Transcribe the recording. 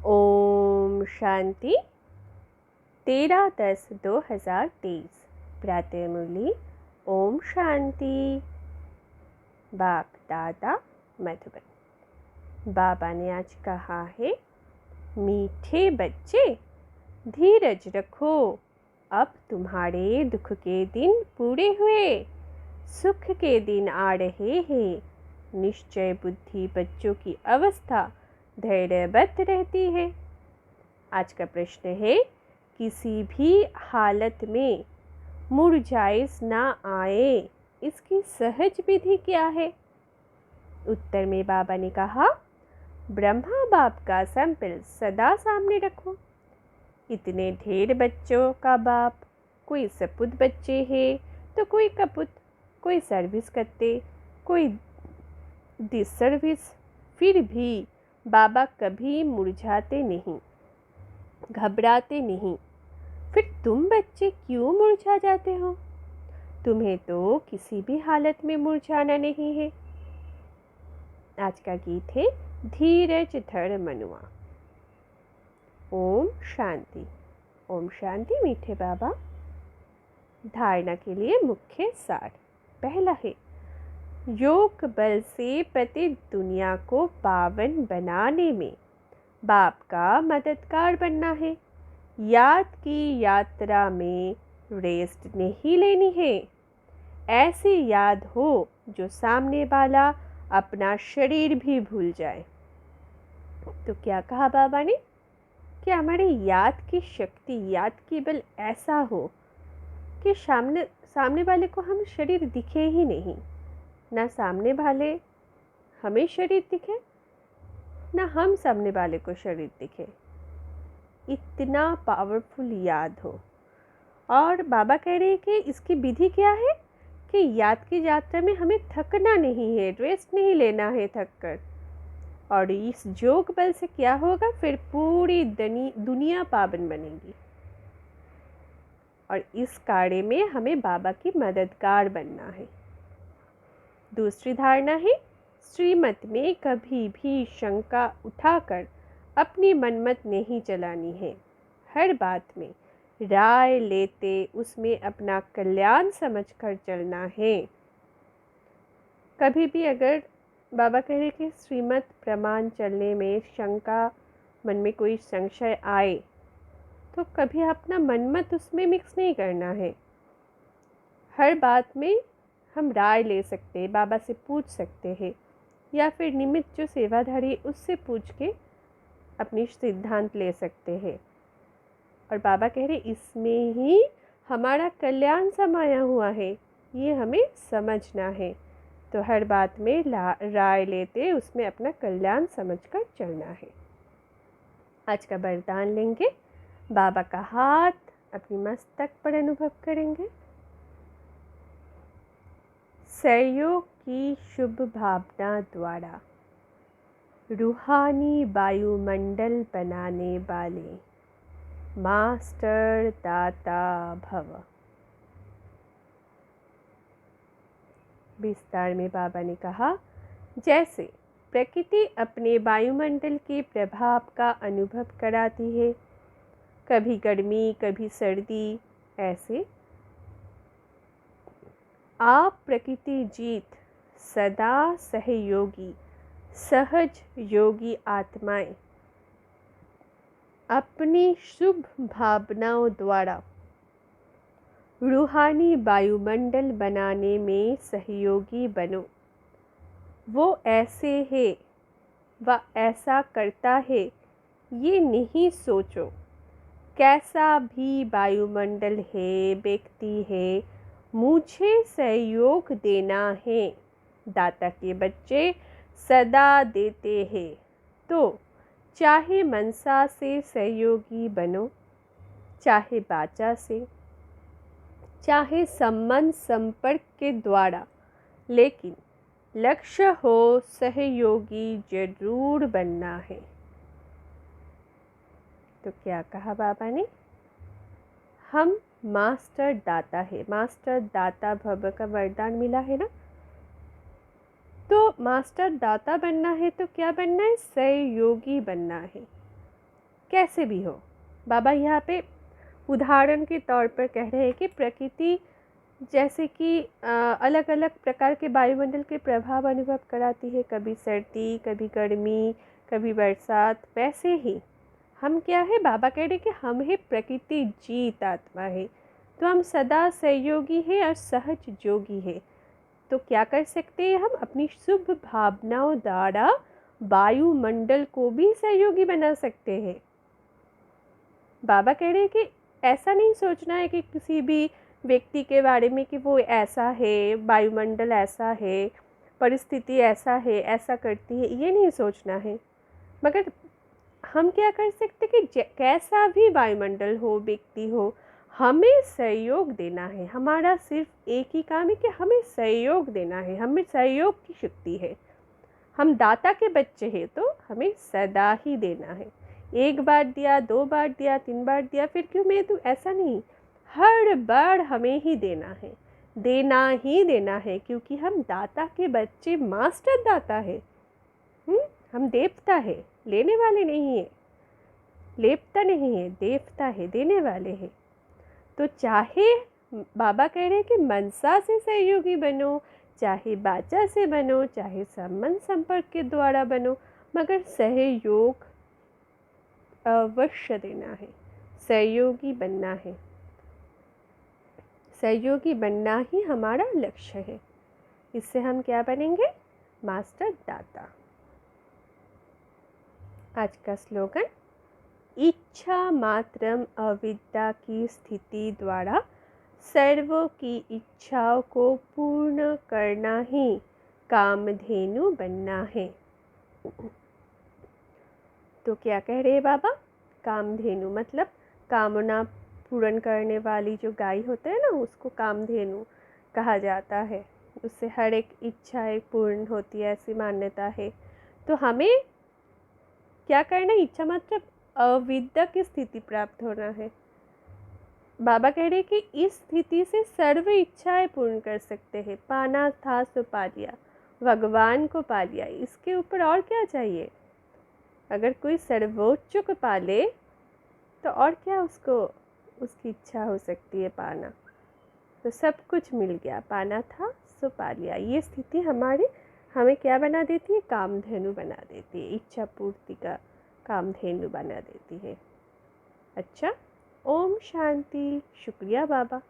ओम शांति। 13/10/2023 प्रातः मुरली। ओम शांति। बाप दादा मधुबन। बाबा ने आज कहा है, मीठे बच्चे धीरज रखो, अब तुम्हारे दुख के दिन पूरे हुए, सुख के दिन आ रहे हैं। निश्चय बुद्धि बच्चों की अवस्था धैर्यवत रहती है। आज का प्रश्न है, किसी भी हालत में मुरझाइश ना आए, इसकी सहज विधि क्या है? उत्तर में बाबा ने कहा, ब्रह्मा बाप का सैंपल सदा सामने रखो। इतने ढेर बच्चों का बाप, कोई सपूत बच्चे हैं तो कोई कपूत, कोई सर्विस करते, कोई डिसर्विस। फिर भी बाबा कभी मुरझाते नहीं, घबराते नहीं। फिर तुम बच्चे क्यों मुरझा जाते हो? तुम्हें तो किसी भी हालत में मुरझाना नहीं है। आज का गीत है, धीरज धर मनुआ। ओम शांति। ओम शांति मीठे बाबा। धारणा के लिए मुख्य सार। पहला है, योग बल से प्रति दुनिया को पावन बनाने में बाप का मददगार बनना है। याद की यात्रा में रेस्ट नहीं लेनी है। ऐसी याद हो जो सामने वाला अपना शरीर भी भूल जाए। तो क्या कहा बाबा ने कि हमारी याद की शक्ति, याद की बल ऐसा हो कि सामने वाले को हम शरीर दिखे ही नहीं, ना सामने वाले हमें शरीर दिखे, ना हम सामने वाले को शरीर दिखे। इतना पावरफुल याद हो। और बाबा कह रहे हैं कि इसकी विधि क्या है कि याद की यात्रा में हमें थकना नहीं है, रेस्ट नहीं लेना है थक कर। और इस योग बल से क्या होगा, फिर पूरी दुनिया पावन बनेगी। और इस कार्य में हमें बाबा की मददगार बनना है। दूसरी धारणा है, श्रीमत में कभी भी शंका उठाकर अपनी मनमत नहीं चलानी है। हर बात में राय लेते उसमें अपना कल्याण समझकर चलना है। कभी भी अगर बाबा कह रहे कि श्रीमत प्रमाण चलने में शंका, मन में कोई संशय आए, तो कभी अपना मनमत उसमें मिक्स नहीं करना है। हर बात में हम राय ले सकते हैं, बाबा से पूछ सकते हैं, या फिर निमित्त जो सेवाधारी उससे पूछ के अपनी सिद्धांत ले सकते हैं। और बाबा कह रहे इसमें ही हमारा कल्याण समाया हुआ है, ये हमें समझना है। तो हर बात में राय लेते उसमें अपना कल्याण समझकर चलना है। आज का वरदान लेंगे। बाबा का हाथ अपनी मस्तक पर अनुभव करेंगे। सहयोग की शुभ भावना द्वारा रूहानी वायुमंडल बनाने वाले मास्टर दाता भव। विस्तार में बाबा ने कहा, जैसे प्रकृति अपने वायुमंडल के प्रभाव का अनुभव कराती है, कभी गर्मी कभी सर्दी, ऐसे आप प्रकृति जीत सदा सहयोगी सहज योगी आत्माएं अपनी शुभ भावनाओं द्वारा रूहानी वायुमंडल बनाने में सहयोगी बनो। वो ऐसे है, वह ऐसा करता है, ये नहीं सोचो। कैसा भी वायुमंडल है, व्यक्ति है, मुझे सहयोग देना है। दाता के बच्चे सदा देते हैं, तो चाहे मनसा से सहयोगी बनो, चाहे वाचा से, चाहे संबंध संपर्क के द्वारा, लेकिन लक्ष्य हो सहयोगी जरूर बनना है। तो क्या कहा बाबा ने, हम मास्टर दाता है, मास्टर दाता भव का वरदान मिला है ना। तो मास्टर दाता बनना है तो क्या बनना है, सहयोगी बनना है। कैसे भी हो। बाबा यहाँ पे उदाहरण के तौर पर कह रहे हैं कि प्रकृति जैसे कि अलग अलग प्रकार के वायुमंडल के प्रभाव अनुभव कराती है, कभी सर्दी, कभी गर्मी, कभी बरसात। वैसे ही हम क्या है, बाबा कह रहे कि हम है प्रकृति जीत आत्मा है, तो हम सदा सहयोगी है और सहज जोगी है। तो क्या कर सकते हैं, हम अपनी शुभ भावनाओं द्वारा वायुमंडल को भी सहयोगी बना सकते हैं। बाबा कह रहे हैं कि ऐसा नहीं सोचना है कि किसी भी व्यक्ति के बारे में कि वो ऐसा है, वायुमंडल ऐसा है, परिस्थिति ऐसा है, ऐसा करती है, ये नहीं सोचना है। मगर हम क्या कर सकते कि कैसा भी वायुमंडल हो, व्यक्ति हो, हमें सहयोग देना है। हमारा सिर्फ एक ही काम है कि हमें सहयोग देना है, हमें सहयोग की शक्ति है। हम दाता के बच्चे हैं तो हमें सदा ही देना है। एक बार दिया, 2 बार दिया, 3 बार दिया, फिर क्यों मैं दूँ, ऐसा नहीं। हर बार हमें ही देना है, देना ही देना है, क्योंकि हम दाता के बच्चे, मास्टर दाता है। हम देवता है, लेने वाले नहीं है। लेपता नहीं है, देवता है, देने वाले हैं। तो चाहे बाबा कह रहे हैं कि मनसा से सहयोगी बनो, चाहे वाचा से बनो, चाहे संबंध संपर्क के द्वारा बनो, मगर सहयोग अवश्य देना है, सहयोगी बनना है। सहयोगी बनना ही हमारा लक्ष्य है। इससे हम क्या बनेंगे, मास्टर दाता। आज का स्लोगन, इच्छा मात्रम अविद्या की स्थिति द्वारा सर्वों की इच्छाओं को पूर्ण करना ही कामधेनु बनना है। तो क्या कह रहे हैं बाबा, कामधेनु मतलब कामना पूर्ण करने वाली जो गाय होते हैं ना, उसको कामधेनु कहा जाता है। उससे हर एक इच्छाएं पूर्ण होती है, ऐसी मान्यता है। तो हमें क्या करना है, इच्छा मतलब अविद्या की स्थिति प्राप्त होना है। बाबा कह रहे हैं कि इस स्थिति से सर्व इच्छाएं पूर्ण कर सकते हैं। पाना था सो पा लिया, भगवान को पा लिया, इसके ऊपर और क्या चाहिए। अगर कोई सर्वोच्च को पाले तो और क्या उसको, उसकी इच्छा हो सकती है पाना। तो सब कुछ मिल गया, पाना था सो पा लिया। ये स्थिति हमें क्या बना देती है, कामधेनु बना देती है, इच्छा पूर्ति का कामधेनु बना देती है। अच्छा, ओम शांति। शुक्रिया बाबा।